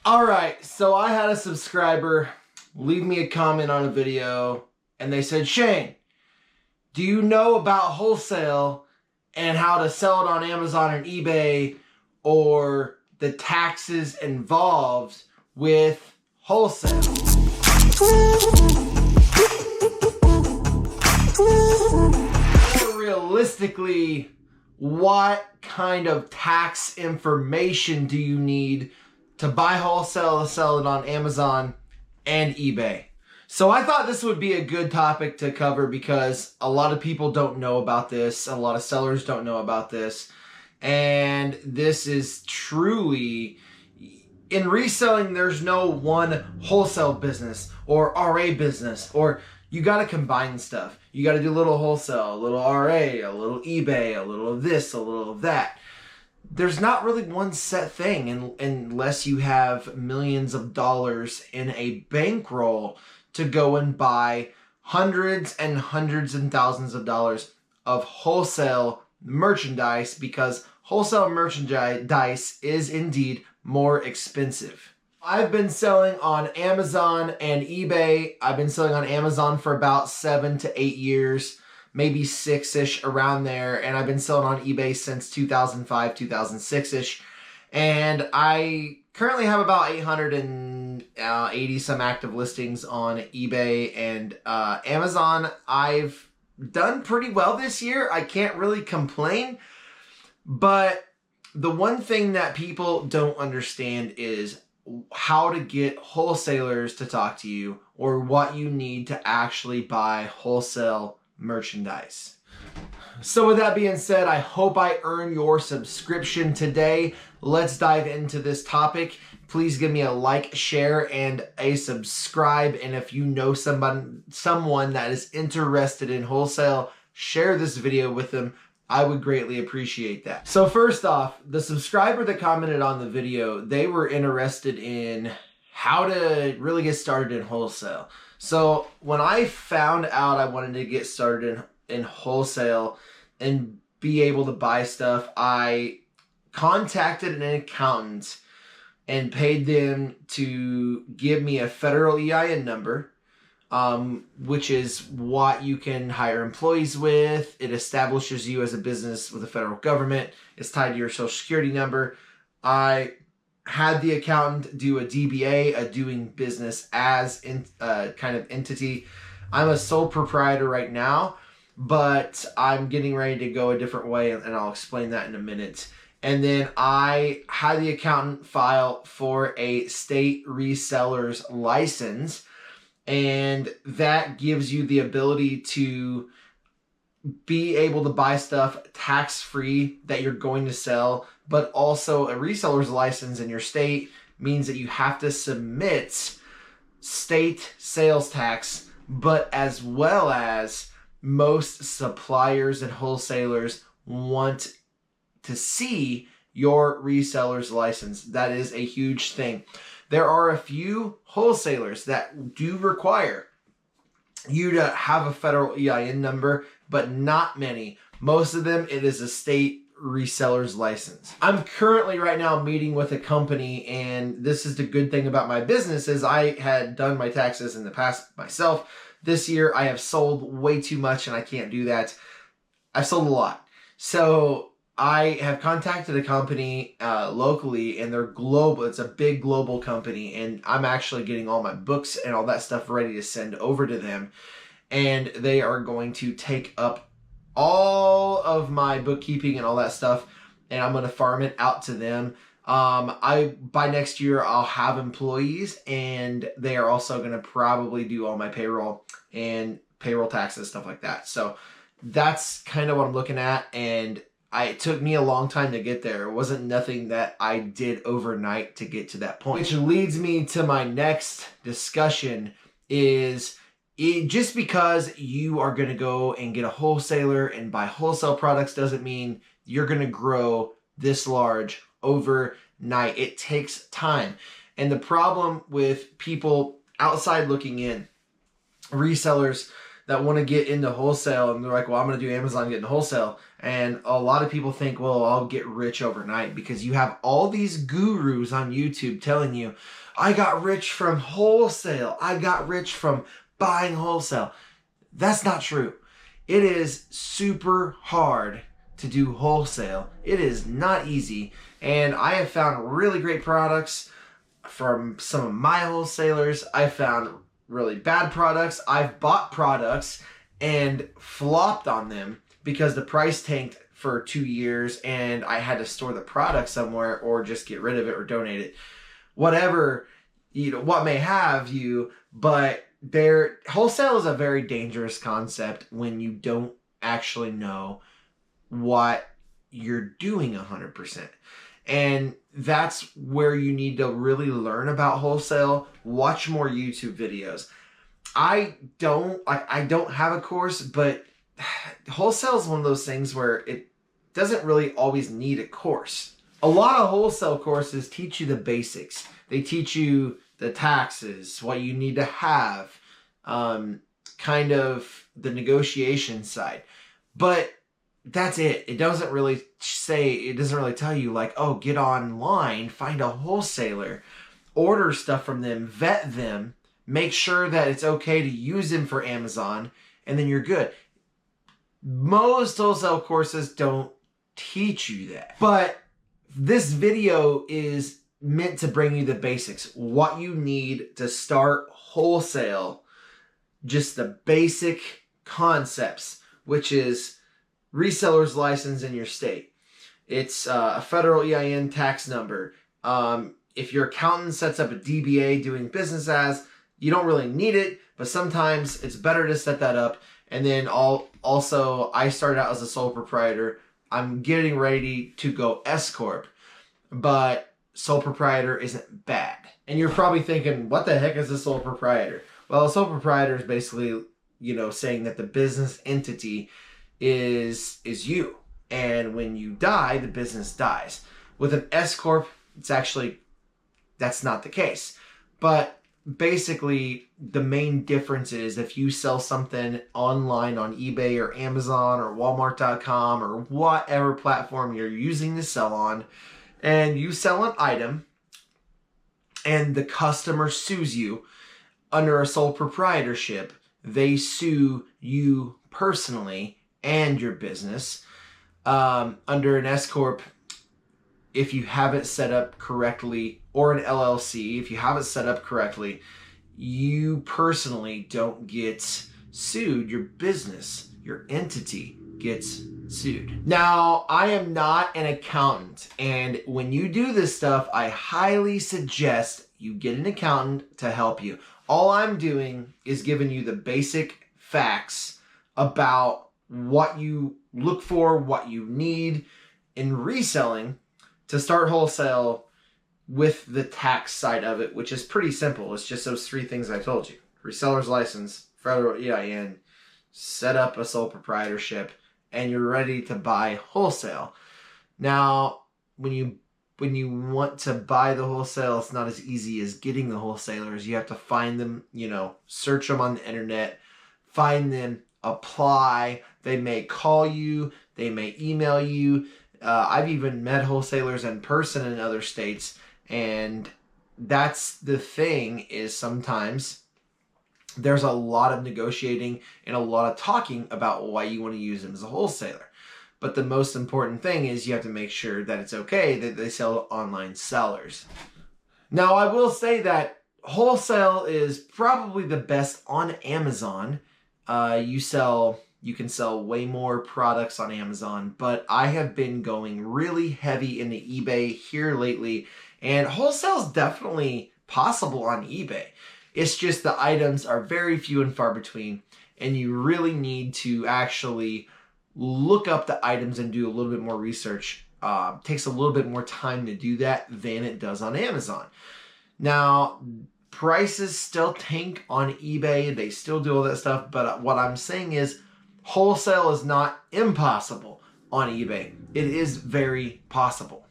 All right, so I had a subscriber leave me a comment on a video and they said, Shane, do you know about wholesale and how to sell it on Amazon and eBay, or the taxes involved with wholesale? Realistically, what kind of tax information do you need to buy wholesale and sell it on Amazon and eBay? So I thought this would be a good topic to cover because a lot of people don't know about this. A lot of sellers don't know about this. And this is truly, in reselling, there's no one wholesale business or RA business, or you got to combine stuff. You got to do a little wholesale, a little RA, a little eBay, a little of this, a little of that. There's not really one set thing unless you have millions of dollars in a bankroll to go and buy hundreds and hundreds and thousands of dollars of wholesale merchandise, because wholesale merchandise is indeed more expensive. I've been selling on Amazon and eBay. I've been selling on Amazon for about 7 to 8 years, maybe 6-ish, around there. And I've been selling on eBay since 2005, 2006-ish. And I currently have about 880 some active listings on eBay and Amazon. I've done pretty well this year. I can't really complain. But the one thing that people don't understand is how to get wholesalers to talk to you, or what you need to actually buy wholesale merchandise. So with that being said, I hope I earn your subscription today. Let's dive into this topic. Please give me a like, share, and a subscribe. And if you know someone that is interested in wholesale, share this video with them. I would greatly appreciate that. So first off, the subscriber that commented on the video, they were interested in how to really get started in wholesale. So when I found out I wanted to get started in wholesale and be able to buy stuff, I contacted an accountant and paid them to give me a federal EIN number, which is what you can hire employees with. It establishes you as a business with the federal government. It's tied to your social security number. I had the accountant do a DBA, a doing business as kind of entity. I'm a sole proprietor right now, but I'm getting ready to go a different way, and I'll explain that in a minute. And then I had the accountant file for a state reseller's license, and that gives you the ability to be able to buy stuff tax-free that you're going to sell. But also, a reseller's license in your state means that you have to submit state sales tax, but as well as most suppliers and wholesalers want to see your reseller's license. That is a huge thing. There are a few wholesalers that do require you to have a federal EIN number, but not many. Most of them, it is a state reseller's license. I'm currently right now meeting with a company, and this is the good thing about my business, is I had done my taxes in the past myself. This year I have sold way too much and I can't do that. I've sold a lot. So I have contacted a company locally, and they're global. It's a big global company, and I'm actually getting all my books and all that stuff ready to send over to them. And they are going to take up all of my bookkeeping and all that stuff, and I'm going to farm it out to them. By next year, I'll have employees, and they are also going to probably do all my payroll and payroll taxes, stuff like that. So that's kind of what I'm looking at, and it took me a long time to get there. It wasn't nothing that I did overnight to get to that point. Which leads me to my next discussion is, just because you are going to go and get a wholesaler and buy wholesale products doesn't mean you're going to grow this large overnight. It takes time. And the problem with people outside looking in, resellers, that want to get into wholesale, and they're like, well, I'm going to do Amazon, get into wholesale. And a lot of people think, well, I'll get rich overnight, because you have all these gurus on YouTube telling you, I got rich from wholesale. I got rich from buying wholesale. That's not true. It is super hard to do wholesale. It is not easy. And I have found really great products from some of my wholesalers. I found really bad products. I've bought products and flopped on them because the price tanked for 2 years and I had to store the product somewhere or just get rid of it or donate it. Whatever, what may have you, but wholesale is a very dangerous concept when you don't actually know what you're doing 100%. And that's where you need to really learn about wholesale. Watch more YouTube videos. I don't have a course, but wholesale is one of those things where it doesn't really always need a course. A lot of wholesale courses teach you the basics. They teach you the taxes, what you need to have, kind of the negotiation side. But that's it. It doesn't really tell you like, oh, get online, find a wholesaler, order stuff from them, vet them, make sure that it's okay to use them for Amazon, and then you're good. Most wholesale courses don't teach you that. But this video is meant to bring you the basics, what you need to start wholesale, just the basic concepts, which is reseller's license in your state. It's a federal EIN tax number. If your accountant sets up a DBA doing business as, you don't really need it, but sometimes it's better to set that up. And then also, I started out as a sole proprietor. I'm getting ready to go S Corp, but sole proprietor isn't bad. And you're probably thinking, what the heck is a sole proprietor? Well, a sole proprietor is basically, saying that the business entity is you. And when you die, the business dies. With an S Corp, that's not the case. But basically, the main difference is if you sell something online on eBay or Amazon or Walmart.com or whatever platform you're using to sell on, and you sell an item and the customer sues you under a sole proprietorship, they sue you personally and your business. Under an S Corp, if you have it set up correctly, or an LLC, if you have it set up correctly, you personally don't get sued. Your business, your entity gets sued. Now, I am not an accountant, and when you do this stuff, I highly suggest you get an accountant to help you. All I'm doing is giving you the basic facts about what you look for, what you need in reselling to start wholesale with the tax side of it, which is pretty simple. It's just those 3 things I told you. Reseller's license, federal EIN, set up a sole proprietorship, and you're ready to buy wholesale. Now, when you want to buy the wholesale, it's not as easy as getting the wholesalers. You have to find them, search them on the internet, find them, apply. They may call you, they may email you. I've even met wholesalers in person in other states, and that's the thing, is sometimes there's a lot of negotiating and a lot of talking about why you want to use them as a wholesaler. But the most important thing is you have to make sure that it's okay that they sell to online sellers. Now, I will say that wholesale is probably the best on Amazon. You can sell way more products on Amazon, but I have been going really heavy into eBay here lately, and wholesale is definitely possible on eBay. It's just the items are very few and far between, and you really need to actually look up the items and do a little bit more research. Takes a little bit more time to do that than it does on Amazon. Now, prices still tank on eBay. They still do all that stuff, but what I'm saying is wholesale is not impossible on eBay. It is very possible.